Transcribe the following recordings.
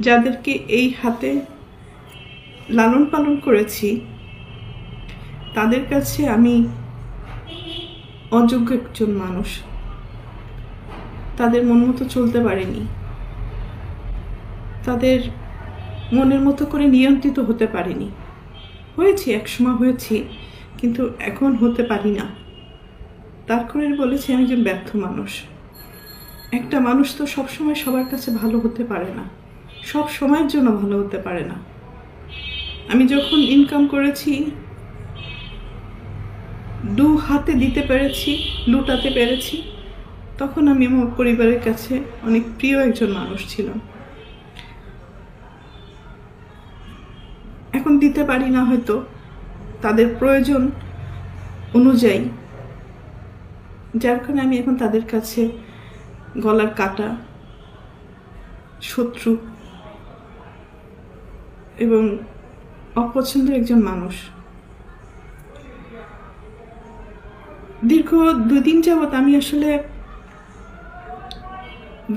যাদেরকে এই হাতে লালন পালন করেছি তাদের কাছে আমি অযোগ্য একজন মানুষ। তাদের মন মতো চলতে পারিনি, তাদের মনের মতো করে নিয়ন্ত্রিত হতে পারিনি। হয়েছি, একসময় হয়েছি, কিন্তু এখন হতে পারি না। তার করে বলেছি আমি একজন ব্যর্থ মানুষ। একটা মানুষ তো সবসময় সবার কাছে ভালো হতে পারে না, সব সময়ের জন্য ভালো হতে পারে না। আমি যখন ইনকাম করেছি, দু হাতে দিতে পেরেছি, লুটাতে পেরেছি, তখন আমি আমার পরিবারের কাছে অনেক প্রিয় একজন মানুষ ছিলাম। এখন দিতে পারি না, হয়তো তাদের প্রয়োজন অনুযায়ী, যার কারণে আমি এখন তাদের কাছে গলার কাটা, শত্রু এবং অপছন্দের একজন মানুষ। দীর্ঘ 2 দিন যাবৎ আমি আসলে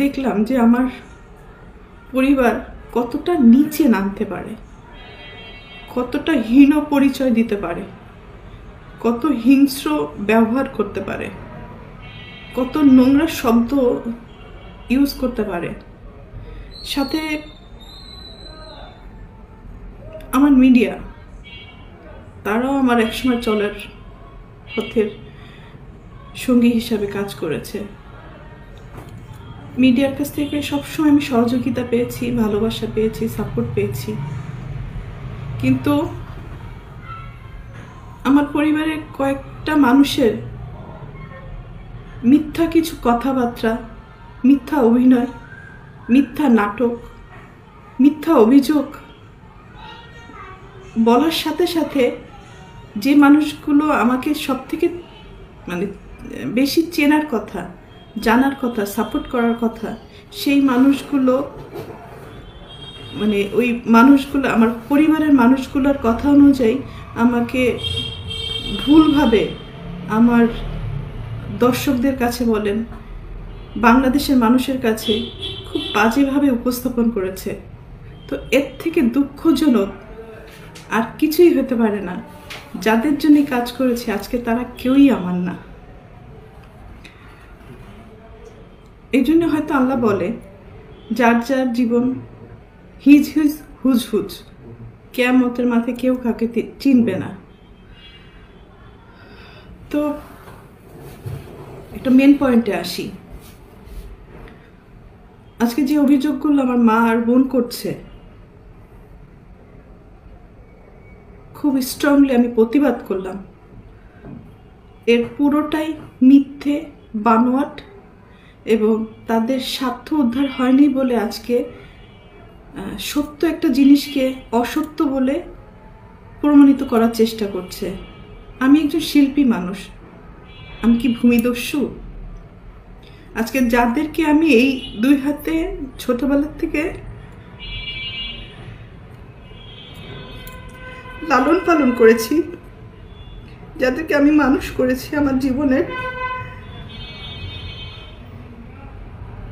দেখলাম যে আমার পরিবার কতটা নিচে নামতে পারে, কতটা হীন পরিচয় দিতে পারে, কত হিংস্র ব্যবহার করতে পারে, কত নোংরা শব্দ ইউজ করতে পারে। সাথে আমার মিডিয়া, তারাও আমার একসময় চলার পথের সঙ্গী হিসাবে কাজ করেছে। মিডিয়ার কাছ থেকে সবসময় আমি সহযোগিতা পেয়েছি, ভালোবাসা পেয়েছি, সাপোর্ট পেয়েছি। কিন্তু আমার পরিবারের কয়েকটা মানুষের মিথ্যা কিছু কথাবার্তা, মিথ্যা অভিনয়, মিথ্যা নাটক, মিথ্যা অভিযোগ বলার সাথে সাথে যে মানুষগুলো আমাকে সব থেকে বেশি চেনার কথা, জানার কথা, সাপোর্ট করার কথা, সেই মানুষগুলো ওই মানুষগুলো আমার পরিবারের মানুষগুলোর কথা অনুযায়ী আমাকে ভুলভাবে আমার দর্শকদের কাছে বলেন, বাংলাদেশের মানুষের কাছে খুব বাজেভাবে উপস্থাপন করেছে। তো এর থেকে দুঃখজনক আর কিছুই হতে পারে না। যাদের জন্য কাজ করেছে আজকে তারা কেউই আমার না। এই জন্য হয়তো আল্লাহ বলে, যার যার জীবন হিজ হিজ হুজ হুজ, কিয়ামতের মাথায় কেউ কাউকে চিনবে না। তো একটা মেন পয়েন্টে আসি। আজকে যে অভিযোগগুলো আমার মা আর বোন করছে, খুব স্ট্রংলি আমি প্রতিবাদ করলাম। এর পুরোটাই মিথ্যে, বানোয়াট, এবং তাদের স্বার্থ উদ্ধার হয়নি বলে আজকে সত্য একটা জিনিসকে অসত্য বলে প্রমাণিত করার চেষ্টা করছে। আমি একজন শিল্পী মানুষ, আমি কি ভূমিদস্যু? আজকে যাদেরকে আমি এই 2 হাতে ছোটবেলার থেকে লালন পালন করেছি, যাদেরকে আমি মানুষ করেছি, আমার জীবনের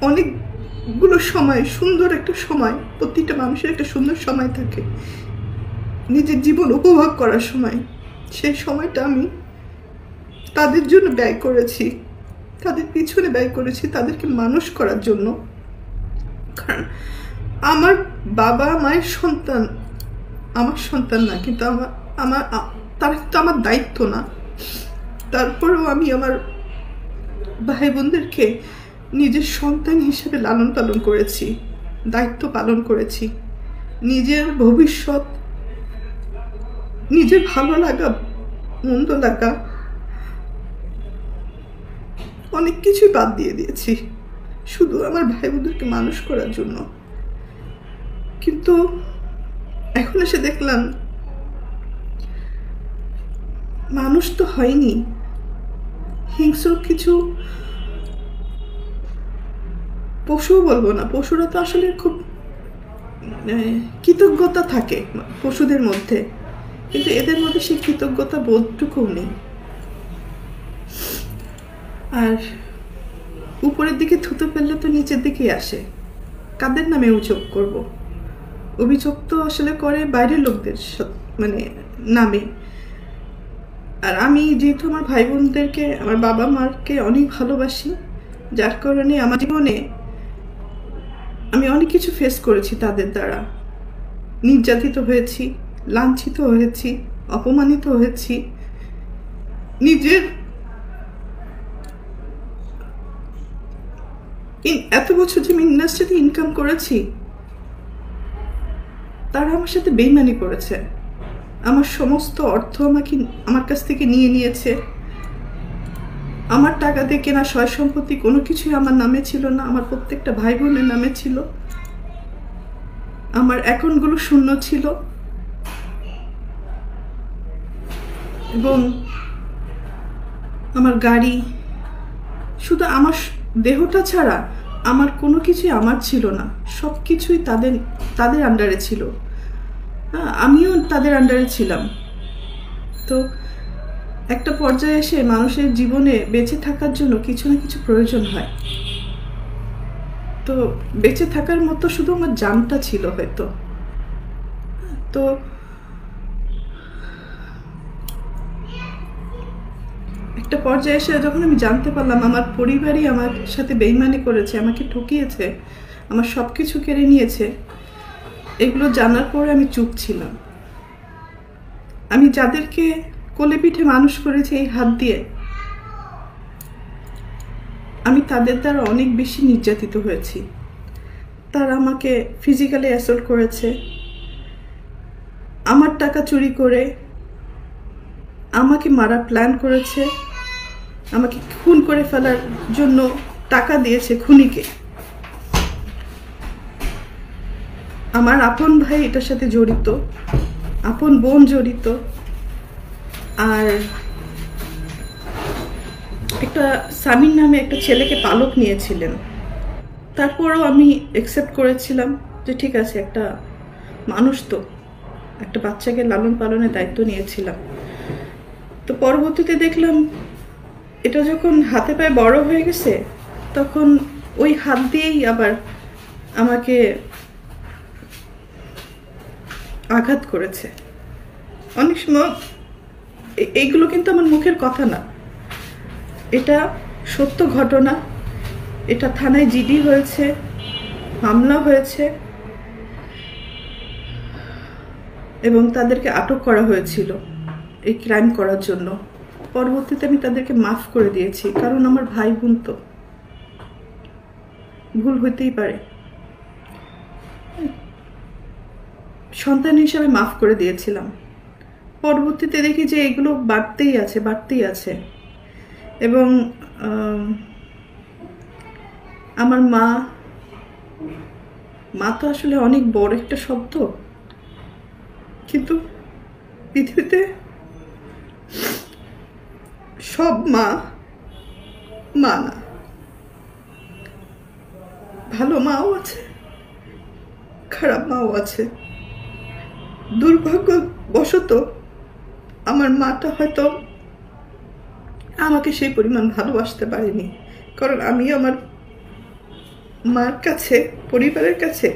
অনেকগুলো সময়, সুন্দর একটা সময়, প্রতিটা মানুষের একটা সুন্দর সময় থাকে নিজের জীবন উপভোগ করার সময়। সেই সময়টা আমি তাদের জন্য ব্যয় করেছি, তাদের পিছনে ব্যয় করেছি, তাদেরকে মানুষ করার জন্য। কারণ আমার বাবা মায়ের সন্তান আমার সন্তান না, কিন্তু তারা কিন্তু আমার দায়িত্ব না। তারপরেও আমি আমার ভাই বোনদেরকে নিজের সন্তান হিসেবে লালন পালন করেছি, দায়িত্ব পালন করেছি। নিজের ভবিষ্যৎ, নিজের ভালো লাগা, মন্দ লাগা, অনেক কিছুই বাদ দিয়ে দিয়েছি শুধু আমার ভাই বোনদেরকে মানুষ করার জন্য। কিন্তু এখন এসে দেখলাম মানুষ তো হয়নি, হিংস্র কিছু পশু বলবো না, পশুরা তো আসলে খুব কৃতজ্ঞতা থাকে পশুদের মধ্যে, কিন্তু এদের মধ্যে সেই কৃতজ্ঞতা বোধটুকুও নেই। আর উপরের দিকে থুতু ফেললে তো নিচের দিকেই আসে। কাদের নামে অভিযোগ করব? অভিযোগ তো আসলে করে বাইরের লোকদের মানে নামে। আর আমি যেহেতু আমার ভাই বোনদেরকে, আমার বাবা মাকে অনেক ভালোবাসি, যার কারণে আমার জীবনে আমি অনেক কিছু ফেস করেছি তাদের দ্বারা। নির্যাতিত হয়েছি, লাঞ্ছিত হয়েছি, অপমানিত হয়েছি। নিজের এত বছর যে আমি ইন্ডাস্ট্রিতে ইনকাম করেছি, তারা আমার সাথে বেইমানি করেছে। আমার সমস্ত অর্থ আমার কাছ থেকে নিয়ে নিয়েছে। আমার টাকা দিয়ে কেনা সয় সম্পত্তি কোনো কিছুই আমার নামে ছিল না, আমার প্রত্যেকটা ভাই বোনের নামে ছিল। আমার অ্যাকাউন্টগুলো শূন্য ছিল এবং আমার গাড়ি, শুধু আমার দেহটা ছাড়া আমার কোনো কিছুই আমার ছিল না। সব কিছুই তাদের আন্ডারে ছিল। আমিও তাদের আন্ডারে ছিলাম। তো একটা পর্যায়ে এসে মানুষের জীবনে বেঁচে থাকার জন্য কিছু না কিছু প্রয়োজন হয়। তো বেঁচে থাকার মতো শুধু আমার জানটা ছিল হয়তো। তো একটা পর্যায়ে এসে যখন আমি জানতে পারলাম আমার পরিবারই আমার সাথে বেইমানি করেছে, আমাকে ঠকিয়েছে, আমার সব কিছু কেড়ে নিয়েছে, এগুলো জানার পরে আমি চুপ ছিলাম। আমি যাদেরকে কোলে পিঠে মানুষ করেছি এই হাত দিয়ে, আমি তাদের দ্বারা অনেক বেশি নির্যাতিত হয়েছি। তারা আমাকে ফিজিক্যালি অ্যাসল্ট করেছে, আমার টাকা চুরি করে আমাকে মারার প্ল্যান করেছে, আমাকে খুন করে ফেলার জন্য টাকা দিয়েছে খুনিকে। আমার আপন ভাই এটার সাথে জড়িত, আপন বোন জড়িত, আর একটা সামির নামে একটা ছেলেকে পালক নিয়েছিলেন। তারপরেও আমি অ্যাকসেপ্ট করেছিলাম যে ঠিক আছে, একটা মানুষ তো, একটা বাচ্চাকে লালন পালনের দায়িত্ব নিয়েছিলাম। তো পরবর্তীতে দেখলাম এটা যখন হাতে পায়ে বড় হয়ে গেছে, তখন ওই হাত দিয়েই আবার আমাকে আঘাত করেছে। অনেক সময় এইগুলো কিন্তু আমার মুখের কথা না, এটা সত্য ঘটনা। এটা থানায় জিডি হয়েছে, মামলা হয়েছে এবং তাদেরকে আটক করা হয়েছিল এই ক্রাইম করার জন্য। পরবর্তীতে আমি তাদেরকে মাফ করে দিয়েছি, কারণ আমার ভাই বোন তো, ভুল হইতেই পারে। সন্তান হিসাবে মাফ করে দিয়েছিলাম। পরবর্তীতে দেখি যে এগুলো বাড়তেই আছে। এবং আমার মা তো আসলে অনেক বড় একটা শব্দ, কিন্তু পৃথিবীতে সব মা না। ভালো মাও আছে, খারাপ মাও আছে। দুর্ভাগ্যবশত আমার মাটা হয়তো আমাকে সেই পরিমাণ ভালোবাসতে পারেনি, কারণ আমি আমার মার কাছে, পরিবারের কাছে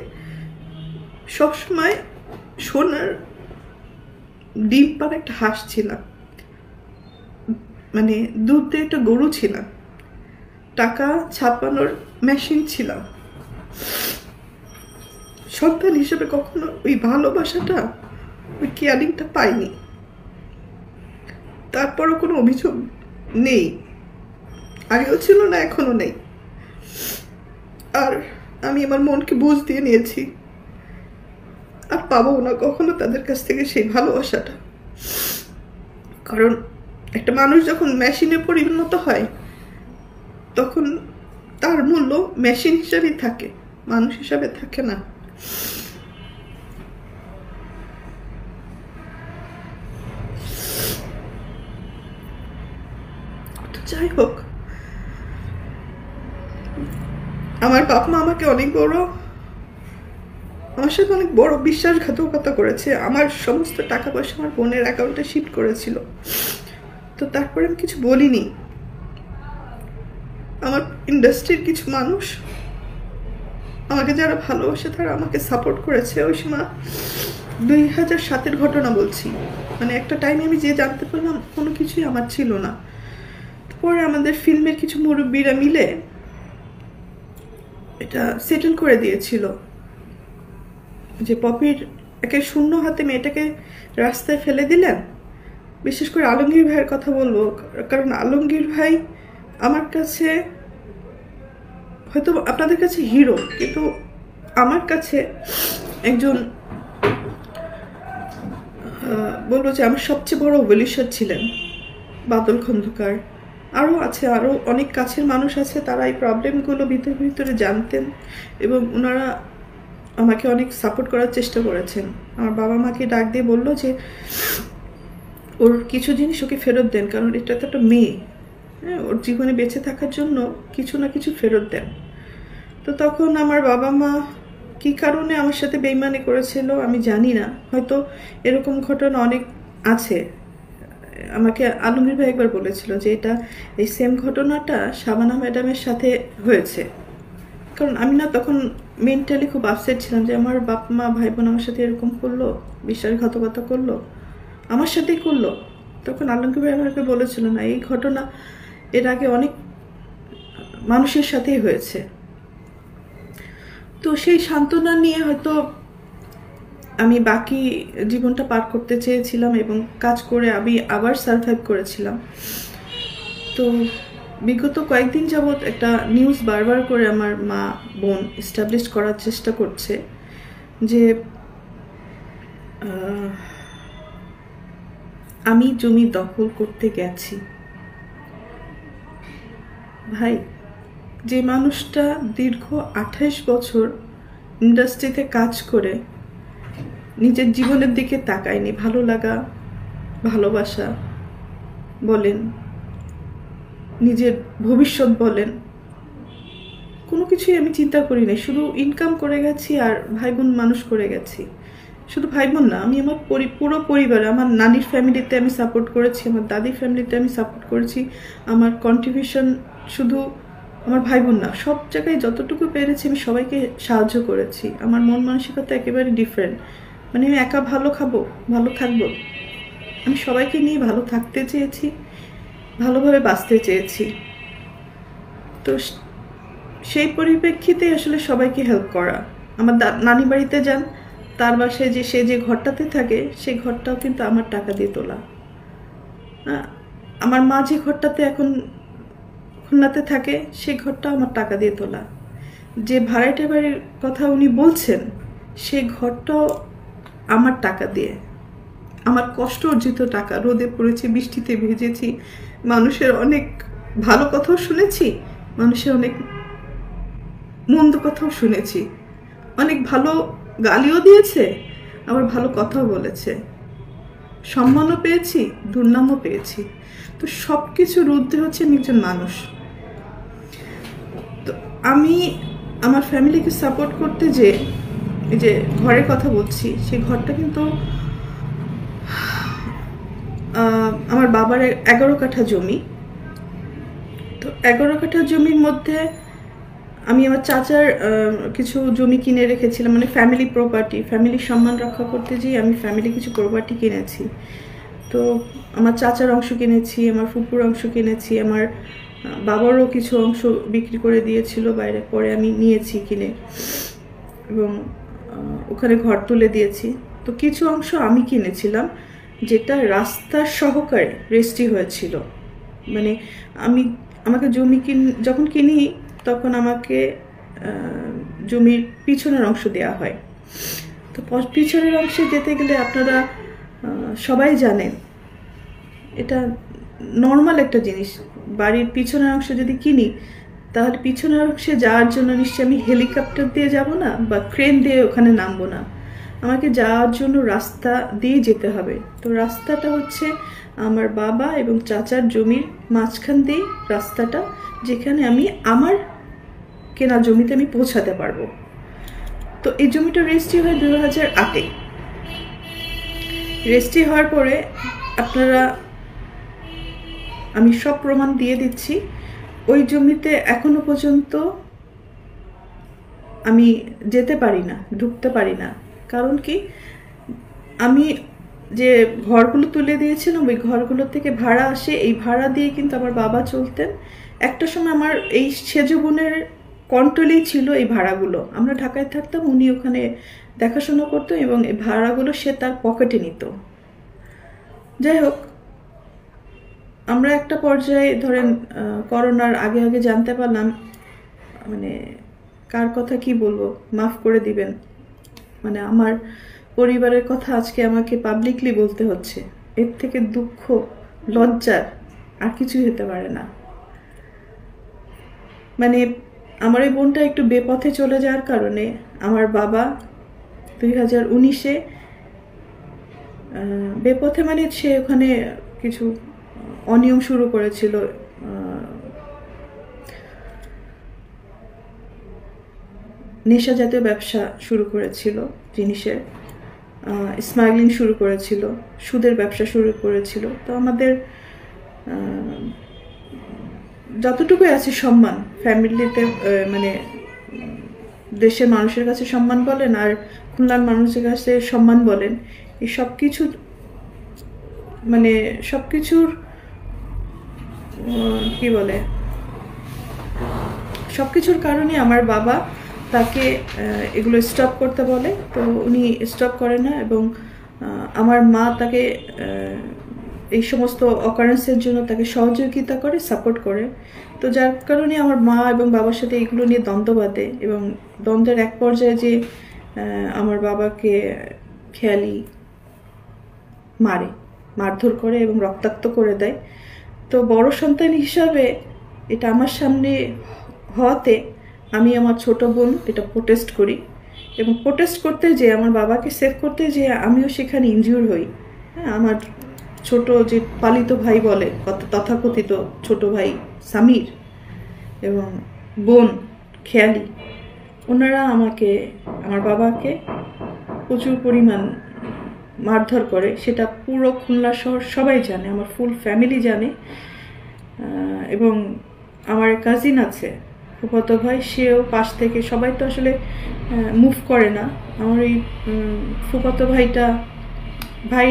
সবসময় সোনার ডিম পাড়া একটা হাঁস ছিলাম, মানে দুধ দিয়ে একটা গরু ছিলাম, টাকা ছাপানোর মেশিন ছিলাম। সন্তান হিসেবে কখনো ওই ভালোবাসাটা, ওই কেয়ারিংটা পাইনি। তারপরও কোনো অভিযোগ নেই, আগেও ছিল না, এখনো নেই। আর আমি আমার মনকে বুঝ দিয়ে নিয়েছি, আর পাবো না কখনো তাদের কাছ থেকে সেই ভালোবাসাটা। কারণ একটা মানুষ যখন মেশিনে পরিণত হয়, তখন তার মূল্য মেশিন হিসাবেই থাকে, মানুষ হিসাবে থাকে না। যাই হোক, আমার বাপ মা আমাকে আমার সাথে অনেক বড় বিশ্বাসঘাতকতা করেছে। আমার সমস্ত টাকা পয়সা আমার বোনের অ্যাকাউন্টে শিফট করেছিল। তো তারপরে আমি কিছু বলিনি। আমার ইন্ডাস্ট্রির কিছু মানুষ আমাকে যারা ভালোবাসে তারা আমাকে সাপোর্ট করেছে। ওই সময় 2007-এর ঘটনা বলছি, মানে একটা টাইমে আমি যে জানতে পারলাম কোনো কিছুই আমার ছিল না। পরে আমাদের ফিল্মের কিছু মুরব্বীরা মিলে এটা সেটেল করে দিয়েছিল যে পপির একে শূন্য হাতে মেয়েটাকে রাস্তায় ফেলে দিলেন। বিশেষ করে আলমগীর ভাইয়ের কথা বলবো, কারণ আলমগীর ভাই আমার কাছে হয়তো আপনাদের কাছে হিরো, কিন্তু আমার কাছে একজন বলবো যে আমার সবচেয়ে বড় ওয়েলিশার ছিলেন বাদল খন্দকার। আরও আছে, আরও অনেক কাছের মানুষ আছে, তারা এই প্রবলেমগুলো ভিতরে ভিতরে জানতেন এবং ওনারা আমাকে অনেক সাপোর্ট করার চেষ্টা করেছেন। আমার বাবা মাকে ডাক দিয়ে বললো যে ওর কিছু জিনিস ওকে ফেরত দেন, কারণ এটা তো একটা মেয়ে, হ্যাঁ, ওর জীবনে বেঁচে থাকার জন্য কিছু না কিছু ফেরত দেন। তো তখন আমার বাবা মা কী কারণে আমার সাথে বেইমানি করেছিল আমি জানি না, হয়তো এরকম ঘটনা অনেক আছে। আমাকে আলমগীর ভাই একবার বলেছিল যে এটা এই সেম ঘটনাটা শাবানা ম্যাডামের সাথে হয়েছে, কারণ আমি না তখন মেন্টালি খুব আপসেট ছিলাম যে আমার বাপ মা ভাই বোন আমার সাথে এরকম করলো, বিশ্বাসঘাতকতা করলো, আমার সাথেই করলো। তখন আলমগীর ভাই আমাকে বলেছিল না, এই ঘটনা এর আগে অনেক মানুষের সাথেই হয়েছে। তো সেই সান্ত্বনা নিয়ে হয়তো আমি বাকি জীবনটা পার করতে চেয়েছিলাম এবং কাজ করে আমি আবার সারভাইভ করেছিলাম। তো বিগত কয়েকদিন যাবৎ একটা নিউজ বারবার করে আমার মা বোন এস্টাবলিশ করার চেষ্টা করছে যে আমি জমি দখল করতে গেছি। ভাই, যে মানুষটা দীর্ঘ 28 বছর ইন্ডাস্ট্রিতে কাজ করে নিজের জীবনের দিকে তাকায়নি, ভালো লাগা ভালোবাসা বলেন, নিজের ভবিষ্যৎ বলেন, কোনো কিছুই আমি চিন্তা করি নাই, শুধু ইনকাম করে গেছি আর ভাই বোন মানুষ করে গেছি। শুধু ভাই বোন না, আমি আমার পুরো পরিবার, আমার নানির ফ্যামিলিতে আমি সাপোর্ট করেছি, আমার দাদির ফ্যামিলিতে আমি সাপোর্ট করেছি। আমার কন্ট্রিবিউশন শুধু আমার ভাই বোন না, সব জায়গায় যতটুকু পেরেছি আমি সবাইকে সাহায্য করেছি। আমার মন মানসিকতা একেবারে ডিফারেন্ট, মানে আমি একা ভালো খাবো, ভালো থাকবো, আমি সবাইকে নিয়ে ভালো থাকতে চেয়েছি, ভালোভাবে বাঁচতে চেয়েছি। তো সেই পরিপ্রেক্ষিতে আসলে সবাইকে হেল্প করা। আমার নানি বাড়িতে যান, তার বাসায় যে সে যে ঘরটাতে থাকে সেই ঘরটাও কিন্তু আমার টাকা দিয়ে তোলা। আমার মা যে ঘরটাতে এখন খুলনাতে থাকে সেই ঘরটাও আমার টাকা দিয়ে তোলা। যে ভাড়াটে বাড়ির কথা উনি বলছেন সেই ঘরটাও আমার টাকা দিয়ে, আমার কষ্ট অর্জিত টাকা। রোদে পড়েছি, বৃষ্টিতে ভিজেছি, মানুষের অনেক ভালো কথাও শুনেছি, মানুষের অনেক মন্দ কথাও শুনেছি, অনেক ভালো গালিও দিয়েছে, আবার ভালো কথাও বলেছে, সম্মানও পেয়েছি, দুর্নামও পেয়েছি। তো সব কিছুর ঊর্ধ্বে হচ্ছে আমি একজন মানুষ। তো আমি আমার ফ্যামিলিকে সাপোর্ট করতে যে এই যে ঘরের কথা বলছি, সেই ঘরটা কিন্তু আমার বাবার 11 কাঠা জমি। তো 11 কাঠা জমির মধ্যে আমি আমার চাচার কিছু জমি কিনে রেখেছিলাম, মানে ফ্যামিলি প্রপার্টি, ফ্যামিলির সম্মান রক্ষা করতে যেয়ে আমি ফ্যামিলি কিছু প্রপার্টি কিনেছি। তো আমার চাচার অংশ কিনেছি, আমার ফুপুর অংশ কিনেছি, আমার বাবারও কিছু অংশ বিক্রি করে দিয়েছিল বাইরে, পরে আমি নিয়েছি কিনে এবং ওখানে ঘর তুলে দিয়েছি। তো কিছু অংশ আমি কিনেছিলাম যেটা রাস্তার সহকারে রেজিস্ট্রি হয়েছিল, মানে আমাকে জমি যখন কিনি তখন আমাকে জমির পিছনের অংশ দেওয়া হয়। তো পিছনের অংশে যেতে গেলে আপনারা সবাই জানেন এটা নর্মাল একটা জিনিস, বাড়ির পিছনের অংশ যদি কিনি তাহলে পিছনের অংশে যাওয়ার জন্য নিশ্চয়ই আমি হেলিকপ্টার দিয়ে যাব না বা ক্রেন দিয়ে ওখানে নামবো না, আমাকে যাওয়ার জন্য রাস্তা দিয়ে যেতে হবে। তো রাস্তাটা হচ্ছে আমার বাবা এবং চাচার জমির মাঝখান দিয়ে রাস্তাটা, যেখানে আমি আমার কেনা জমিতে আমি পৌঁছাতে পারবো। তো এই জমিটা রেজিস্ট্রি হয় 2008-এ। রেজিস্ট্রি হওয়ার পরে আপনারা, আমি সব প্রমাণ দিয়ে দিচ্ছি, ওই জমিতে এখনো পর্যন্ত আমি যেতে পারি না, ঢুকতে পারি না। কারণ কি, আমি যে ঘরগুলো তুলে দিয়েছিলাম ওই ঘরগুলো থেকে ভাড়া আসে, এই ভাড়া দিয়ে কিন্তু আমার বাবা চলতেন। একটা সময় আমার এই সেজ বোনের কন্ট্রোলেই ছিল এই ভাড়াগুলো। আমরা ঢাকায় থাকতাম, উনি ওখানে দেখাশোনা করতো এবং এই ভাড়াগুলো সে তার পকেটে নিত। যাই হোক, আমরা একটা পর্যায়ে ধরেন করোনার আগে আগে জানতে পারলাম, মানে কার কথা কি বলবো, মাফ করে দিবেন, মানে আমার পরিবারের কথা আজকে আমাকে পাবলিকলি বলতে হচ্ছে। এর থেকে দুঃখ, লজ্জার আর কিছুই হতে পারে না। মানে আমার এই বোনটা একটু বেপথে চলে যাওয়ার কারণে আমার বাবা 2019-এ বেপথে, মানে সে ওখানে কিছু অনিয়ম শুরু করেছিল, নেশা জাতীয় ব্যবসা শুরু করেছিল, জিনিসের স্মাগলিং শুরু করেছিল, সুদের ব্যবসা শুরু করেছিল। তো আমাদের যতটুকুই আছে সম্মান ফ্যামিলিতে, মানে দেশের মানুষের কাছে সম্মান বলেন আর খুলনার মানুষের কাছে সম্মান বলেন, এই সব কিছু, মানে সব কিছুর কি বলে, সব কিছুর কারণে আমার বাবা তাকে এগুলো স্টপ করতে বলে। তো উনি স্টপ করে না এবং আমার মা তাকে এই সমস্ত অকারেন্সের জন্য তাকে সহযোগিতা করে, সাপোর্ট করে। তো যার কারণে আমার মা এবং বাবার সাথে এগুলো নিয়ে দ্বন্দ্ব বাঁধে এবং দ্বন্দ্বের এক পর্যায়ে যে আমার বাবাকে খেয়ালি মারে, মারধর করে এবং রক্তাক্ত করে দেয়। তো বড় সন্তান হিসাবে এটা আমার সামনে হওয়াতে আমি আমার ছোট বোন এটা প্রোটেস্ট করি এবং প্রোটেস্ট করতে যে আমার বাবাকে সেভ করতে যে আমিও সেখানে ইনজিউর হই। হ্যাঁ, আমার ছোট যে পালিত ভাই বলে, তথাকথিত ছোট ভাই সামির এবং বোন খেয়ালি, ওনারা আমাকে, আমার বাবাকে প্রচুর পরিমাণ মারধর করে। সেটা পুরো খুলনা শহর সবাই জানে, আমার ফুল ফ্যামিলি জানে। এবং আমার কাজিন আছে, ফুফাতো ভাই, সেও পাশ থেকে, সবাই তো আসলে মুভ করে না। আমার এই ফুফাতো ভাইটা, ভাই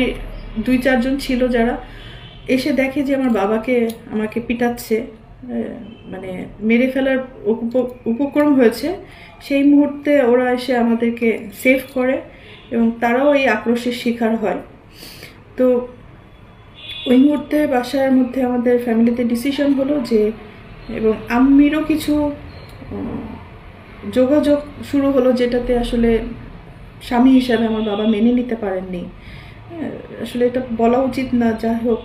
2-4 জন ছিল যারা এসে দেখে যে আমার বাবাকে আমাকে পিটাচ্ছে, মানে মেরে ফেলার উপক্রম হয়েছে। সেই মুহূর্তে ওরা এসে আমাদেরকে সেভ করে এবং তারাও এই আক্রোশের শিকার হয়। তো ওই মুহূর্তে বাসার মধ্যে আমাদের ফ্যামিলিতে ডিসিশন হলো যে, এবং আম্মিরও কিছু যোগাযোগ শুরু হলো যেটাতে আসলে স্বামী হিসাবে আমার বাবা মেনে নিতে পারেননি। আসলে এটা বলা উচিত না, যাই হোক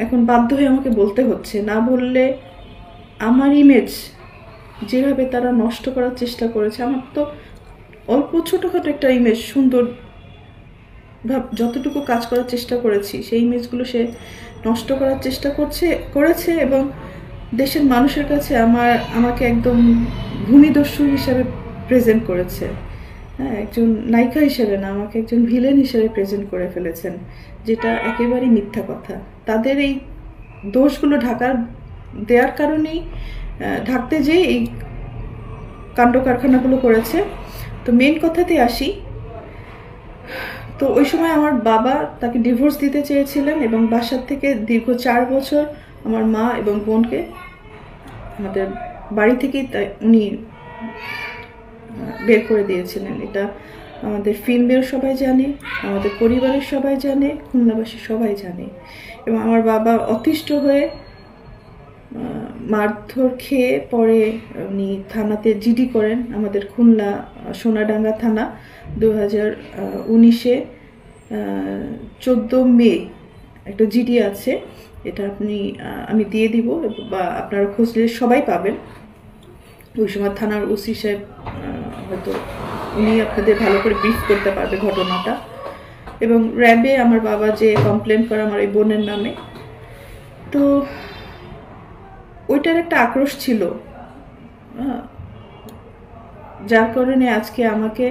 এখন বাধ্য হয়ে আমাকে বলতে হচ্ছে। না বললে আমার ইমেজ যেভাবে তারা নষ্ট করার চেষ্টা করেছে, আমার তো অল্প ছোটোখাটো একটা ইমেজ, সুন্দর যতটুকু কাজ করার চেষ্টা করেছি সেই ইমেজগুলো সে নষ্ট করার চেষ্টা করেছে এবং দেশের মানুষের কাছে আমাকে একদম ভূমিদস্যু হিসাবে প্রেজেন্ট করেছে। হ্যাঁ, একজন নায়িকা হিসেবে না, আমাকে একজন ভিলেন হিসেবে প্রেজেন্ট করে ফেলেছেন, যেটা একেবারেই মিথ্যা কথা। তাদের এই দোষগুলো দেওয়ার কারণেই, ঢাকতে যেয়ে এই কাণ্ড কারখানাগুলো করেছে। তো মেন কথাতে আসি। তো ওই সময় আমার বাবা তাকে ডিভোর্স দিতে চেয়েছিলেন এবং বাসার থেকে দীর্ঘ 4 বছর আমার মা এবং বোনকে আমাদের বাড়ি থেকেই উনি বের করে দিয়েছিলেন। এটা আমাদের ফিল্মের সবাই জানে, আমাদের পরিবারের সবাই জানে, খুলনাবাসী সবাই জানে। এবং আমার বাবা অতিষ্ঠ হয়ে মারধর খেয়ে পরে উনি থানাতে জিডি করেন, আমাদের খুলনা সোনাডাঙ্গা থানা। 2019-এ 14 মে একটা জিডি আছে, এটা আমি দিয়ে দিব বা আপনারা খুঁজলে সবাই পাবেন। ওই সময় থানার ওসি সাহেব হয়তো উনি আপনাদের ভালো করে ব্রিফ করতে পারবে ঘটনাটা। এবং র্যাবে আমার বাবা যে কমপ্লেন করে আমার এই বোনের নামে, তো ওইটার একটা আক্রোশ ছিল, যার কারণে আজকে আমাকে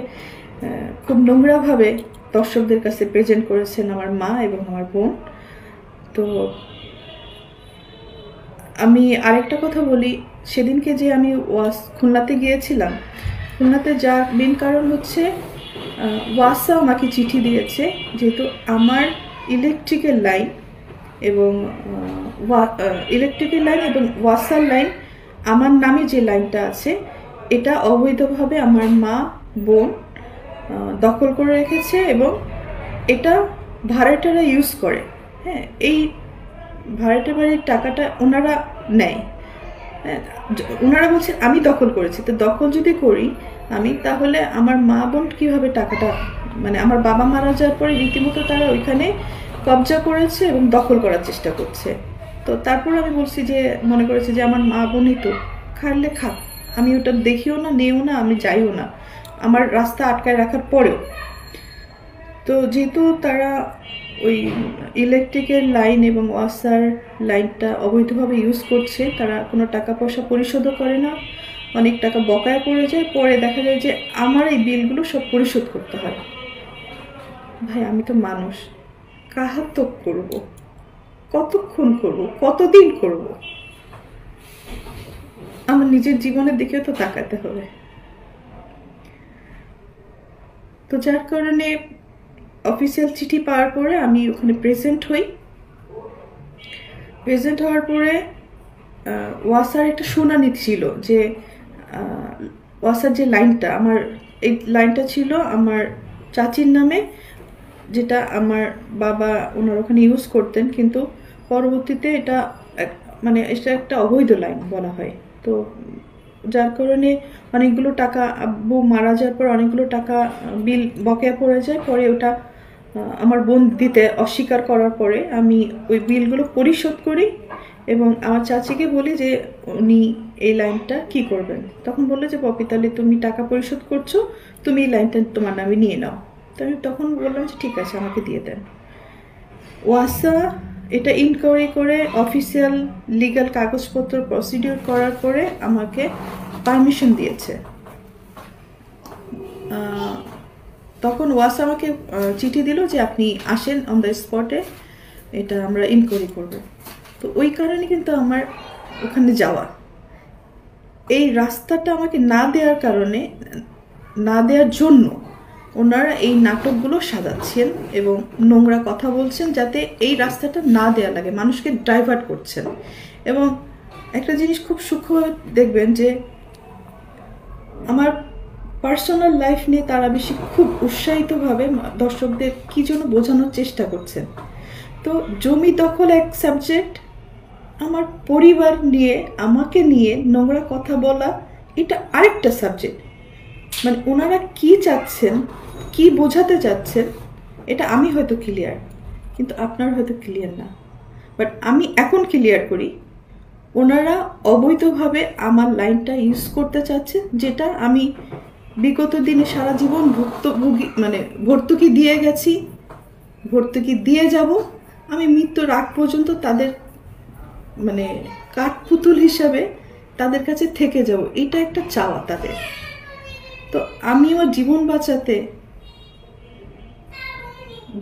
খুব নোংরাভাবে দর্শকদের কাছে প্রেজেন্ট করেছেন আমার মা এবং আমার বোন। তো আমি আরেকটা কথা বলি, সেদিনকে যে আমি খুলনাতে গিয়েছিলাম, খুলনাতে যার মেন কারণ হচ্ছে ওয়াসা আমাকে চিঠি দিয়েছে, যেহেতু আমার ইলেকট্রিক্যাল লাইন এবং ওয়াসার লাইন, আমার নামে যে লাইনটা আছে এটা অবৈধভাবে আমার মা বোন দখল করে রেখেছে এবং এটা ভাড়াটারা ইউজ করে। হ্যাঁ, এই ভাড়াটা বাড়ির টাকাটা ওনারা নেয়। হ্যাঁ, ওনারা বলছে আমি দখল করেছি, তো দখল যদি করি আমি, তাহলে আমার মা বোন কীভাবে টাকাটা, মানে আমার বাবা মারা যাওয়ার পরে রীতিমতো তারা ওইখানে কবজা করেছে এবং দখল করার চেষ্টা করছে। তো তারপর আমি বলছি যে, মনে করেছি যে আমার মা বোনই তো, খাইলে খাক, আমি ওটা দেখিও না, নেও না, আমি যাইও না, আমার রাস্তা আটকায় রাখার পরেও। তো যেহেতু তারা ওই ইলেকট্রিকের লাইন এবং ওয়াসার লাইনটা অবৈধভাবে ইউজ করছে, তারা কোনো টাকা পয়সা পরিশোধও করে না, অনেক টাকা বকায়া পড়ে যায়, পরে দেখা যায় যে আমার এই বিলগুলো সব পরিশোধ করতে হয়। ভাই, আমি তো মানুষ, কাহাতক করব, কতক্ষণ করব, কতদিন করব? আমার নিজের জীবনের দিকেও তো তাকাতে হবে। তো যার কারণে অফিসিয়াল চিঠি পাওয়ার পরে আমি ওখানে প্রেজেন্ট হই। প্রেজেন্ট হওয়ার পরে ওয়াসার একটা শুনানি ছিল যে ওয়াসার যে লাইনটা, আমার এই লাইনটা ছিল আমার চাচির নামে, যেটা আমার বাবা ওনার ওখানে ইউজ করতেন, কিন্তু পরবর্তীতে এটা মানে এটা একটা অবৈধ লাইন বলা হয়। তো যার কারণে অনেকগুলো টাকা, আব্বু মারা যাওয়ার পর অনেকগুলো টাকা বিল বকেয়া পড়ে যায়। পরে ওটা আমার বোন দিতে অস্বীকার করার পরে আমি ওই বিলগুলো পরিশোধ করি এবং আমার চাচিকে বলি যে উনি এই লাইনটা কি করবেন। তখন বললো যে পপি, তাহলে তুমি টাকা পরিশোধ করছো, তুমি এই লাইনটা তোমার নামে নিয়ে নাও। তো আমি তখন বললাম যে ঠিক আছে, আমাকে দিয়ে দেন। ওয়াসা এটা ইনকোয়ারি করে অফিসিয়াল লিগ্যাল কাগজপত্র প্রসিডিওর করার পরে আমাকে পারমিশন দিয়েছে। তখন ওয়াসা আমাকে চিঠি দিল যে আপনি আসেন অন দ্য স্পটে, এটা আমরা ইনকোয়ারি করব। তো ওই কারণে কিন্তু আমার ওখানে যাওয়া। এই রাস্তাটা আমাকে না দেওয়ার কারণে, না দেওয়ার জন্য ওনারা এই নাটকগুলো সাজাচ্ছেন এবং নোংরা কথা বলছেন যাতে এই রাস্তাটা না দেওয়া লাগে, মানুষকে ডাইভার্ট করছেন। এবং একটা জিনিস খুব সূক্ষ্মভাবে দেখবেন যে আমার পার্সোনাল লাইফ নিয়ে তারা বেশি খুব উৎসাহিতভাবে দর্শকদের কী জন্য বোঝানোর চেষ্টা করছেন। তো জমি দখল এক সাবজেক্ট, আমার পরিবার নিয়ে, আমাকে নিয়ে নোংরা কথা বলা এটা আরেকটা সাবজেক্ট। মানে ওনারা কি চাচ্ছেন, কি বোঝাতে চাচ্ছেন, এটা আমি হয়তো ক্লিয়ার, কিন্তু আপনার হয়তো ক্লিয়ার না। বাট আমি এখন ক্লিয়ার করি, ওনারা অবৈধভাবে আমার লাইনটা ইউজ করতে চাচ্ছেন, যেটা আমি বিগত দিনে সারা জীবন ভর্তুকি দিয়ে গেছি, ভর্তুকি দিয়ে যাব, আমি মৃত্যুর আগ পর্যন্ত তাদের মানে কাঠপুতুল হিসাবে তাদের কাছে থেকে যাব, এটা একটা চাওয়া তাদের। তো আমি আমার জীবন বাঁচাতে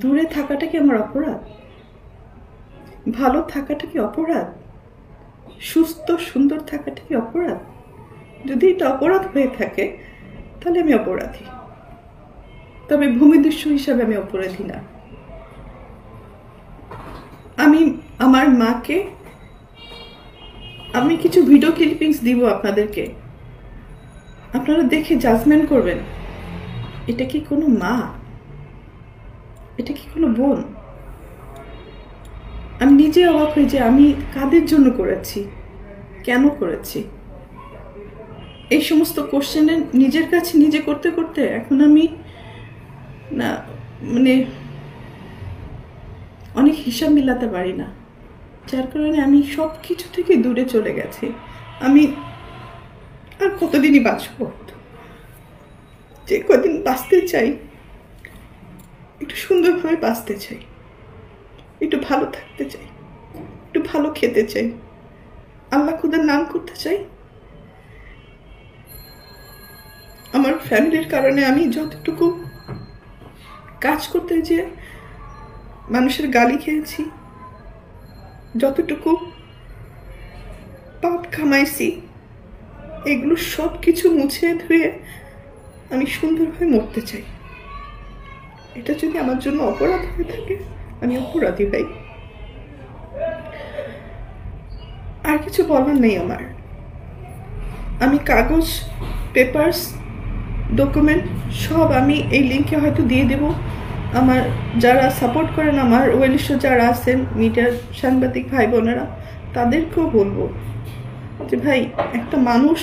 দূরে থাকাটা কি আমার অপরাধ? ভালো থাকাটা কি অপরাধ? সুস্থ সুন্দর থাকাটা কি অপরাধ? যদি এটা অপরাধ হয়ে থাকে তাহলে আমি অপরাধী, তবে ভূমিদস্যু হিসাবে আমি অপরাধী না। আমি আমার মাকে, আমি কিছু ভিডিও ক্লিপিংস দিব আপনাদেরকে, আপনারা দেখে জাজমেন্ট করবেন, এটা কি কোনো মা? এটা কি কোনো বোন? আমি নিজে অবাক হই যে আমি কাদের জন্য করেছি, কেন করেছি। এই সমস্ত কোশ্চেনে নিজের কাছে নিজে করতে করতে এখন আমি না মানে অনেক হিসাব মিলাতে পারি না, যার কারণে আমি সব কিছু থেকে দূরে চলে গেছি। আমি আর কতদিনই বাঁচব? যে কদিন বাঁচতে চাই একটু সুন্দরভাবে বাঁচতে চাই, একটু ভালো থাকতে চাই, একটু ভালো খেতে চাই, আল্লাহ খুদার নাম করতে চাই। আমার ফ্যামিলির কারণে আমি যতটুকু কাজ করতে যে মানুষের গালি খেয়েছি, যতটুকু পাপ কামাইছি, এগুলো সব কিছু মুছে ধুয়ে আমি সুন্দরভাবে মরতে চাই। এটা যদি আমার জন্য অপরাধ হয়ে থাকে, আমি অপরাধী ভাই। আর কিছু বলার নেই আমার। আমি কাগজ, পেপারস, ডকুমেন্ট সব আমি এই লিঙ্কে হয়তো দিয়ে দেব। আমার যারা সাপোর্ট করেন, আমার ওয়েলিশ যারা আছেন, মিডিয়ার সাংবাদিক ভাই বোনেরা, তাদেরকেও বলবো যে ভাই, একটা মানুষ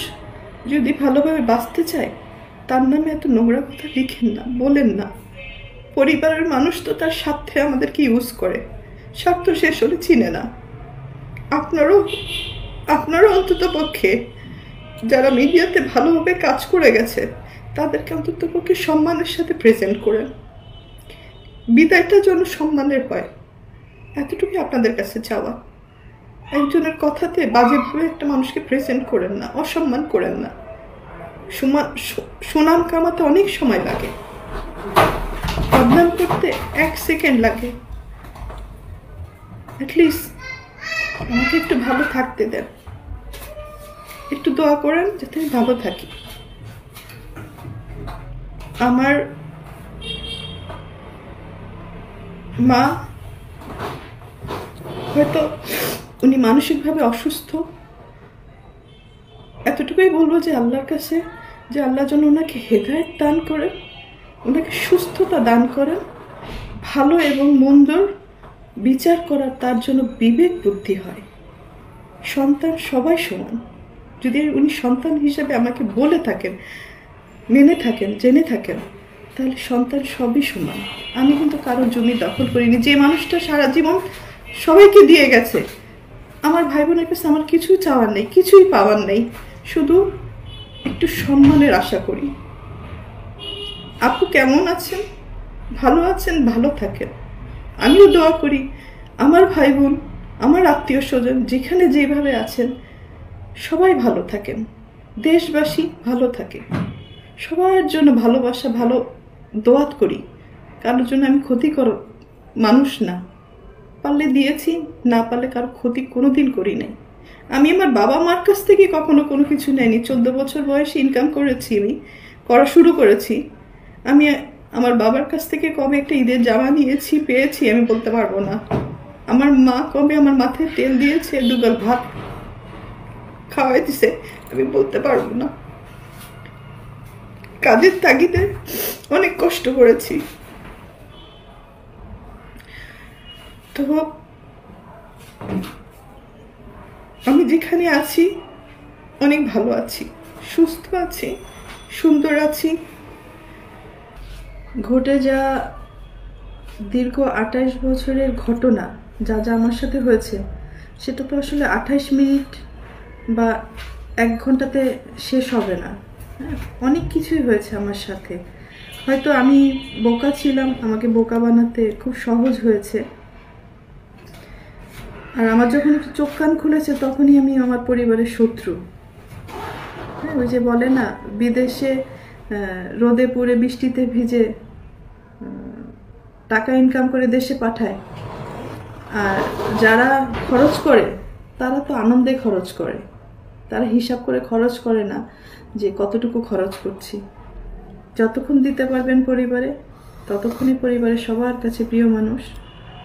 যদি ভালোভাবে বাঁচতে চায়, তার নামে এত নোংরা কথা লিখেন না, বলেন না। পরিবারের মানুষ তো তার স্বার্থে আমাদেরকে ইউজ করে, স্বার্থ শেষ হলে চিনে না। আপনারও অন্তত পক্ষে যারা মিডিয়াতে ভালোভাবে কাজ করে গেছে, তাদেরকে অন্তত পক্ষে সম্মানের সাথে প্রেজেন্ট করেন। বিদায়টা যেন সম্মানের হয়, এতটুকুই আপনাদের কাছে চাওয়া। একজনের কথাতে বাজেভাবে একটা মানুষকে প্রেজেন্ট করেন না, অসম্মান করেন না। সুনাম কামাতে অনেক সময় লাগে, বদনাম করতে 1 সেকেন্ড লাগে। অ্যাটলিস্ট আমাকে একটু ভালো থাকতে দেন, একটু দোয়া করেন যাতে আমি ভালো থাকি। আমার মা হয়তো উনি মানসিকভাবে অসুস্থ, এতটুকুই বলবো যে আল্লাহর কাছে, যে আল্লাহ যেন ওনাকে হেদায়েত দান করেন, ওনাকে সুস্থতা দান করেন, ভালো এবং মন্দর বিচার করার তার জন্য বিবেক বুদ্ধি হয়। সন্তান সবাই সমান। যদি উনি সন্তান হিসেবে আমাকে বলে থাকেন, মেনে থাকেন, জেনে থাকেন, তাহলে সন্তান সবই সমান। আমি কিন্তু কারো জমি দখল করিনি। যে মানুষটা সারা জীবন সবাইকে দিয়ে গেছে, আমার ভাই বোনের কাছে আমার কিছুই চাওয়ার নেই, কিছুই পাওয়ার নেই, শুধু একটু সম্মানের আশা করি। আপু কেমন আছেন? ভালো আছেন? ভালো থাকেন। আমিও দোয়া করি আমার ভাই বোন, আমার আত্মীয় স্বজন যেখানে যেভাবে আছেন সবাই ভালো থাকেন, দেশবাসী ভালো থাকে। সবার জন্য ভালোবাসা, ভালো দোয়াত করি। কারোর জন্য আমি ক্ষতিকর মানুষ না। পারলে দিয়েছি, না পারলে কারো ক্ষতি কোনোদিন করি নাই। আমি আমার বাবা মার কাছ থেকে কখনো কোনো কিছু নেয়নি। 14 বছর বয়সে ইনকাম করেছি, আমি করা শুরু করেছি। আমি আমার বাবার কাছ থেকে কবে একটা ঈদের জামা নিয়েছি, পেয়েছি, আমি বলতে পারবো না। আমার মা কবে আমার মাথায় তেল দিয়েছে, দুগাল ভাত খাওয়াই দিছে, আমি বলতে পারবো না। কাজের তাগিদে অনেক কষ্ট করেছি। তো আমি যেখানে আছি অনেক ভালো আছি, সুস্থ আছি, সুন্দর আছি। ঘটে যা দীর্ঘ 28 বছরের ঘটনা, যা যা আমার সাথে হয়েছে, সেটা তো আসলে 28 মিনিট বা 1 ঘন্টাতে শেষ হবে না। অনেক কিছুই হয়েছে আমার সাথে। হয়তো আমি বোকা ছিলাম, আমাকে বোকা বানাতে খুব সহজ হয়েছে। আর আমার যখন একটু চোখ কান খুলেছে, তখনই আমি আমার পরিবারের শত্রু। হ্যাঁ, ওই যে বলে না, বিদেশে রোদে পুড়ে বৃষ্টিতে ভিজে টাকা ইনকাম করে দেশে পাঠায়, আর যারা খরচ করে তারা তো আনন্দে খরচ করে, তারা হিসাব করে খরচ করে না যে কতটুকু খরচ করছি। যতক্ষণ দিতে পারবেন পরিবারে, ততক্ষণই পরিবারের সবার কাছে প্রিয় মানুষ।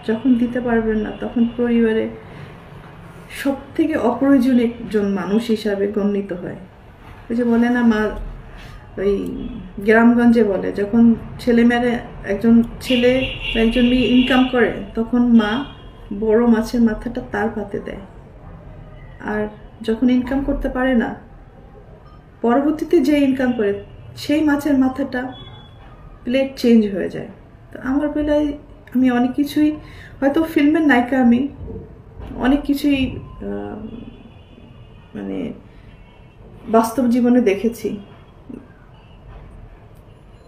যখন দিতে পারবেন না, তখন পরিবারে সব থেকে অপ্রয়োজনীয় একজন মানুষ হিসাবে গণ্যিত হয়। ওই যে বলে না, মা ওই গ্রামগঞ্জে বলে, যখন ছেলেমেয়েরা, একজন ছেলে একজন মেয়ে ইনকাম করে, তখন মা বড় মাছের মাথাটা তার পাতে দেয়। আর যখন ইনকাম করতে পারে না, পরবর্তীতে যে ইনকাম করে সেই মাছের মাথাটা প্লেট চেঞ্জ হয়ে যায়। তো আমার বেলায় আমি অনেক কিছুই, হয়তো ফিল্মের নায়িকা, আমি অনেক কিছুই মানে বাস্তব জীবনে দেখেছি।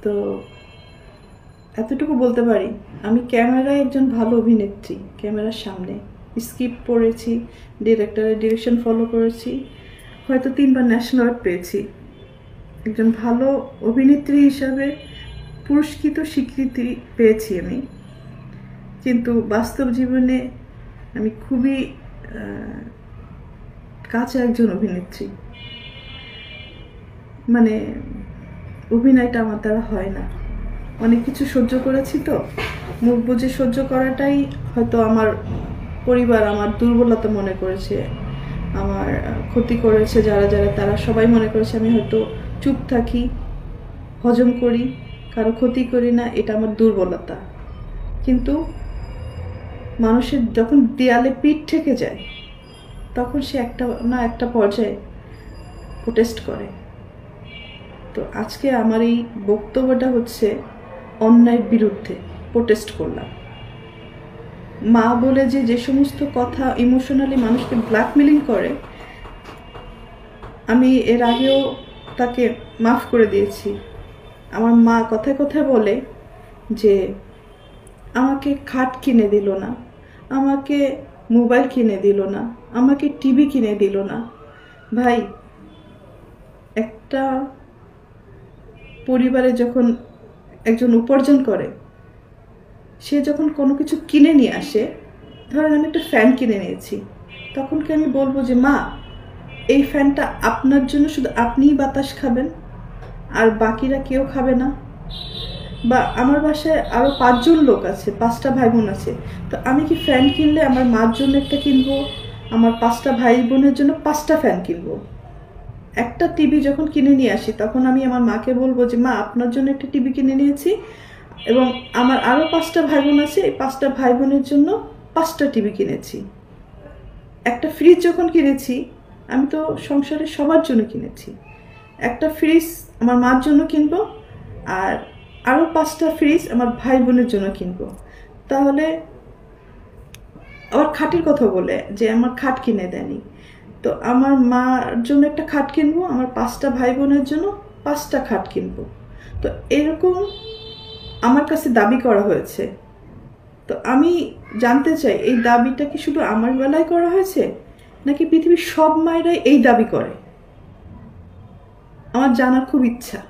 তো এতটুকু বলতে পারি, আমি ক্যামেরায় একজন ভালো অভিনেত্রী। ক্যামেরার সামনে স্ক্রিপ্ট পড়েছি, ডিরেক্টরের ডিরেকশন ফলো করেছি, হয়তো 3বার ন্যাশনাল অ্যাওয়ার্ড পেয়েছি। একজন ভালো অভিনেত্রী হিসাবে পুরস্কৃত স্বীকৃতি পেয়েছি আমি। কিন্তু বাস্তব জীবনে আমি খুবই কাছে একজন অভিনেত্রী। মানে অভিনয়টা আমার দ্বারা হয় না। অনেক কিছু সহ্য করেছি তো, মুখ বুজে সহ্য করাটাই হয়তো আমার পরিবার আমার দুর্বলতা মনে করেছে, আমার ক্ষতি করেছে যারা যারা, তারা সবাই মনে করেছে আমি হয়তো চুপ থাকি, হজম করি, কারো ক্ষতি করি না, এটা আমার দুর্বলতা। কিন্তু মানুষের যখন দেয়ালে পিঠ ঠেকে যায় তখন সে একটা না একটা পর্যায়ে প্রোটেস্ট করে। তো আজকে আমার এই বক্তব্যটা হচ্ছে অন্যায়ের বিরুদ্ধে প্রোটেস্ট করলাম। মা বলে যে সমস্ত কথা ইমোশনালি মানুষকে ব্ল্যাকমেলিং করে, আমি এর আগেও তাকে মাফ করে দিয়েছি। আমার মা কথায় কথায় বলে যে আমাকে খাট কিনে দিল না, আমাকে মোবাইল কিনে দিল না, আমাকে টিভি কিনে দিল না। ভাই, একটা পরিবারে যখন একজন উপার্জন করে, সে যখন কোনো কিছু কিনে নিয়ে আসে, ধরেন আমি একটা ফ্যান কিনে নিয়েছি, তখন কি আমি বলবো যে মা এই ফ্যানটা আপনার জন্য, শুধু আপনিই বাতাস খাবেন আর বাকিরা কেউ খাবে না? বা আমার বাসায় আরও 5 জন লোক আছে, 5টা ভাই বোন আছে, তো আমি কি ফ্যান কিনলে আমার মার জন্য একটা কিনবো, আমার 5টা ভাই বোনের জন্য 5টা ফ্যান কিনবো? একটা টিভি যখন কিনে নিয়ে আসি তখন আমি আমার মাকে বলবো যে মা আপনার জন্য একটা টিভি কিনে নিয়েছি এবং আমার আরও 5টা ভাই বোন আছে, এই 5টা ভাই বোনের জন্য 5টা টিভি কিনেছি। একটা ফ্রিজ যখন কিনেছি, আমি তো সংসারে সবার জন্য কিনেছি, একটা ফ্রিজ আমার মার জন্য কিনবো আর আরও 5টা ফ্রিজ আমার ভাই বোনের জন্য কিনবো। তাহলে আবার খাটের কথা বলে যে আমার খাট কিনে দেয়নি, তো আমার মার জন্য একটা খাট কিনবো, আমার 5টা ভাই বোনের জন্য 5টা খাট কিনবো। তো এরকম আমার কাছে দাবি করা হয়েছে। তো আমি জানতে চাই এই দাবিটা কি শুধু আমার বেলায় করা হয়েছে নাকি পৃথিবীর সব মায়েরাই এই দাবি করে? আমার জানার খুব ইচ্ছা।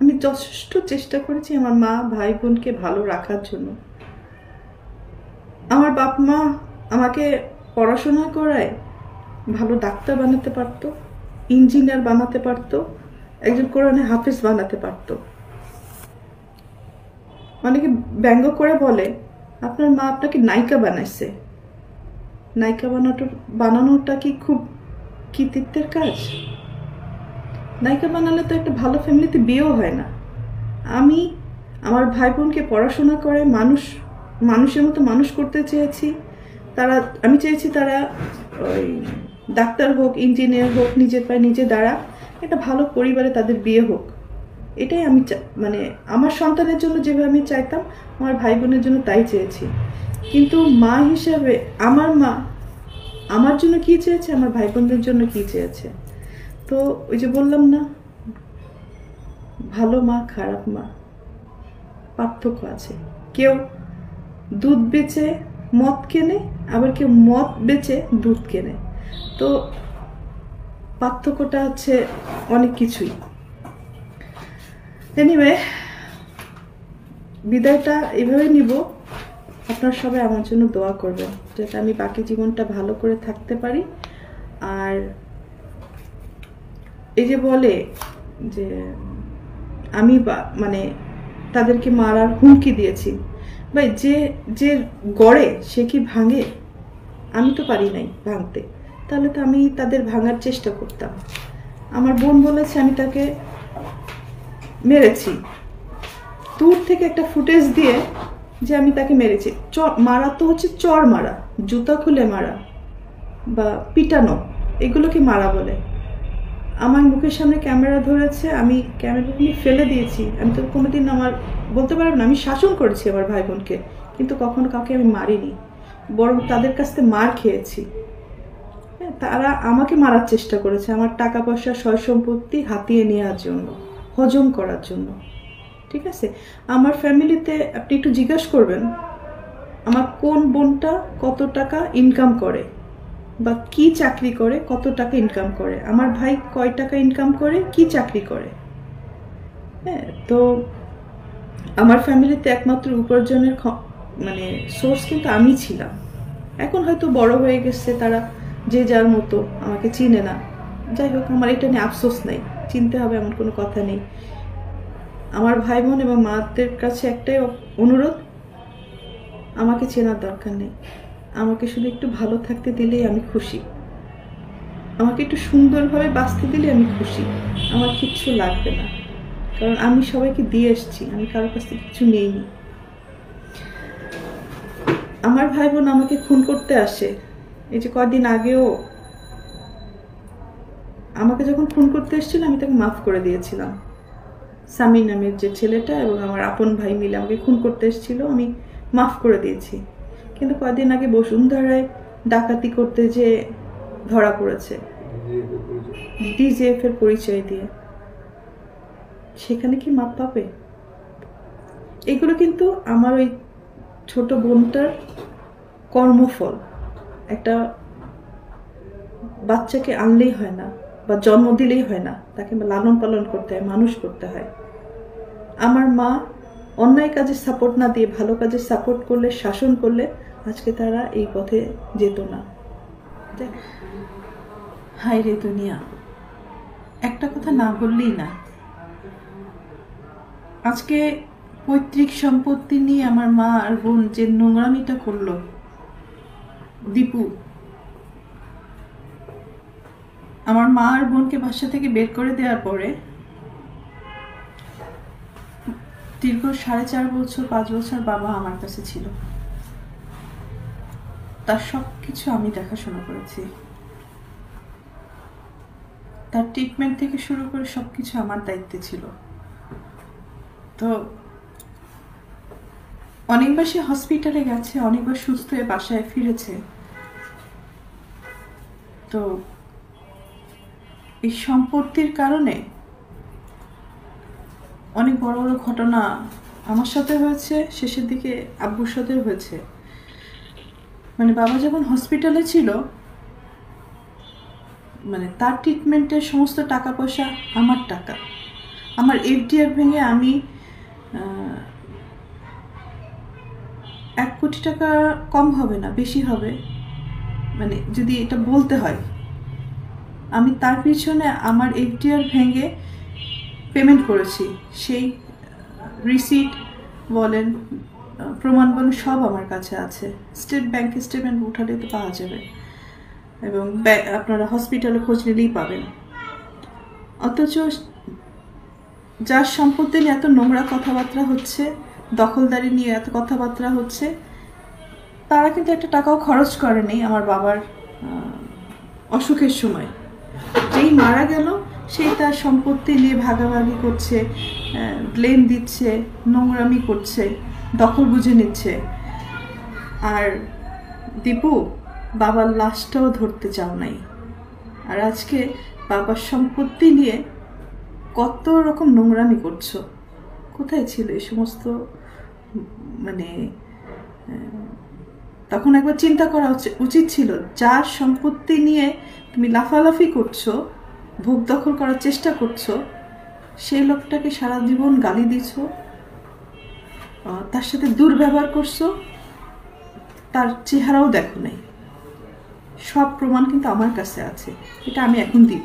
আমি যথেষ্ট চেষ্টা করেছি আমার মা ভাই বোনকে ভালো রাখার জন্য। আমার বাপ মা আমাকে পড়াশোনা করায় ভালো ডাক্তার বানাতে পারতো, ইঞ্জিনিয়ার বানাতে পারতো, একজন কোরআনে হাফেজ বানাতে পারতো। অনেকে ব্যঙ্গ করে বলে আপনার মা আপনাকে নায়িকা বানাইছে। নায়িকা বানানোটা কি খুব কৃতিত্বের কাজ? নায়িকা বানালে তো একটা ভালো ফ্যামিলিতে বিয়েও হয় না। আমি আমার ভাই বোনকে পড়াশোনা করে মানুষের মতো মানুষ করতে চেয়েছি। আমি চেয়েছি তারা ওই ডাক্তার হোক, ইঞ্জিনিয়ার হোক, নিজের পায়ে নিজে দাঁড়া, একটা ভালো পরিবারে তাদের বিয়ে হোক। এটাই আমি মানে আমার সন্তানের জন্য যেভাবে আমি চাইতাম, আমার ভাই বোনের জন্য তাই চেয়েছি। কিন্তু মা হিসেবে আমার মা আমার জন্য কী চেয়েছে, আমার ভাই বোনদের জন্য কী চেয়েছে। তো ওই যে বললাম না, ভালো মা খারাপ মা পার্থক্য আছে। কেউ দুধ বেচে মদ কেনে, আবার কেউ মদ বেচে দুধ কেনে। তো পার্থক্যটা হচ্ছে অনেক কিছুই। এনিওয়ে, বিদায়টা এভাবে নিব। আপনারা সবাই আমার জন্য দোয়া করবেন যাতে আমি বাকি জীবনটা ভালো করে থাকতে পারি। আর এই যে বলে যে আমি মানে তাদেরকে মারার হুমকি দিয়েছি, ভাই যে গড়ে সে কি ভাঙে? আমি তো পারি নাই ভাঙতে, তাহলে তো আমি তাদের ভাঙার চেষ্টা করতাম। আমার বোন বলেছে আমি তাকে মেরেছি, দূর থেকে একটা ফুটেজ দিয়ে যে আমি তাকে মেরেছি। মারা তো হচ্ছে চর মারা, জুতা খুলে মারা বা পিটানো, এগুলোকে মারা বলে। আমার মুখের সামনে ক্যামেরা ধরেছে, আমি ক্যামেরাগুলি ফেলে দিয়েছি। আমি তো কোনোদিন আমার বলতে পারব না আমি শাসন করেছি আমার ভাই বোনকে, কিন্তু কখনো কাউকে আমি মারিনি, বরং তাদের কাছ থেকে মার খেয়েছি। তারা আমাকে মারার চেষ্টা করেছে আমার টাকা পয়সা সয় সম্পত্তি হাতিয়ে নেওয়ার জন্য, হজম করার জন্য। ঠিক আছে, আমার ফ্যামিলিতে আপনি একটু জিজ্ঞাসা করবেন আমার কোন বোনটা কত টাকা ইনকাম করে বা কি চাকরি করে, কত টাকা ইনকাম করে, আমার ভাই কয় টাকা ইনকাম করে, কি চাকরি করে। হ্যাঁ, তো আমার ফ্যামিলিতে একমাত্র উপার্জনের মানে সোর্স কিন্তু আমি ছিলাম। এখন হয়তো বড় হয়ে গেছে, তারা যে যার মতো, আমাকে চিনে না। যাই হোক, আমার এটা নিয়ে আফসোস নেই। চিনতে হবে এমন কোনো কথা নেই। আমার ভাই বোন এবং মাদের কাছে একটাই অনুরোধ, আমাকে চেনার দরকার নেই, আমাকে শুধু একটু ভালো থাকতে দিলেই আমি খুশি, আমাকে একটু সুন্দরভাবে বাঁচতে দিলে আমি খুশি, আমার কিচ্ছু লাগবে না। কারণ আমি সবাইকে দিয়ে এসেছি, আমি কারোর কাছ থেকে কিছু নেইনি। আমার ভাই বোন আমাকে খুন করতে আসে, এই যে কদিন আগেও আমাকে যখন খুন করতে এসেছিল আমি তাকে মাফ করে দিয়েছিলাম। সামি নামের যে ছেলেটা এবং আমার আপন ভাই মিলে আমাকে খুন করতে এসেছিল, আমি মাফ করে দিয়েছি। কিন্তু কদিন আগে বসুন্ধরায় ডাকাতি করতে যে ধরা পড়েছে ডিজিএফ এর পরিচয় দিয়ে, সেখানে কি মাপ পাবে? এগুলো কিন্তু আমার ওই ছোট বোনটার কর্মফল। একটা বাচ্চাকে আনলেই হয় না বা জন্ম দিলেই হয় না, তাকে লালন পালন করতে হয়, মানুষ করতে হয়। আমার মা অন্যায় কাজে সাপোর্ট না দিয়ে ভালো কাজে সাপোর্ট করলে, শাসন করলে আজকে তারা এই পথে যেত না। হায় রে দুনিয়া, একটা কথা না বললেই না। আজকে পৈতৃক সম্পত্তি নিয়ে আমার মা আর বোন যে নোংরামিটা করলো, দীপু আমার মা আর বোনকে বাসা থেকে বের করে দেওয়ার পরে দীর্ঘ 4.5 বছর 5 বছর বাবা আমার কাছে ছিল। তার সবকিছু আমি দেখাশোনা করেছি, তার ট্রিটমেন্ট থেকে শুরু করে সবকিছু আমার দায়িত্বে ছিল। তো অনেকবার সে হসপিটালে গেছে, অনেকবার সুস্থ হয়ে বাসায় ফিরেছে। তো এই সম্পত্তির কারণে অনেক বড় বড় ঘটনা আমার সাথে হয়েছে, শেষের দিকে আব্বুর সাথেও হয়েছে। মানে বাবা যখন হসপিটালে ছিল, মানে তার ট্রিটমেন্টের সমস্ত টাকা পয়সা আমার টাকা। আমার এফডিআর ভেঙে আমি 1 কোটি টাকা কম হবে না, বেশি হবে, মানে যদি এটা বলতে হয়। আমি তার পিছনে আমার এফডিআর ভেঙে পেমেন্ট করেছি, সেই রিসিট বলেন, প্রমাণ বলেন, সব আমার কাছে আছে। স্টেট ব্যাংকে স্টেটমেন্ট উঠালে তো পাওয়া যাবে, এবং আপনারা হসপিটালে খোঁজ নিলেই পাবেন। অথচ যার সম্পত্তি নিয়ে এত নোংরা কথাবার্তা হচ্ছে, দখলদারি নিয়ে এত কথাবার্তা হচ্ছে, তারা কিন্তু একটা টাকাও খরচ করেনি আমার বাবার অসুখের সময়। যেই মারা গেল সেই তার সম্পত্তি নিয়ে ভাগাভাগি করছে, ব্লেম দিচ্ছে, নোংরামি করছে, দখল বুঝে নিচ্ছে। আর দীপু, বাবার লাশটাও ধরতে চাও নাই। আর আজকে বাবার সম্পত্তি নিয়ে কত রকম নোংরামি করছো। কোথায় ছিল এই সমস্ত? মানে তখন একবার চিন্তা করা উচিত ছিল, যার সম্পত্তি নিয়ে তুমি লাফালাফি করছো, ভোগ দখল করার চেষ্টা করছো, সেই লোকটাকে সারা জীবন গালি দিছো, তার সাথে দুর্ব্যবহার করছো, তার চেহারাও দেখো নাই। সব প্রমাণ কিন্তু আমার কাছে আছে, এটা আমি এখন দিব।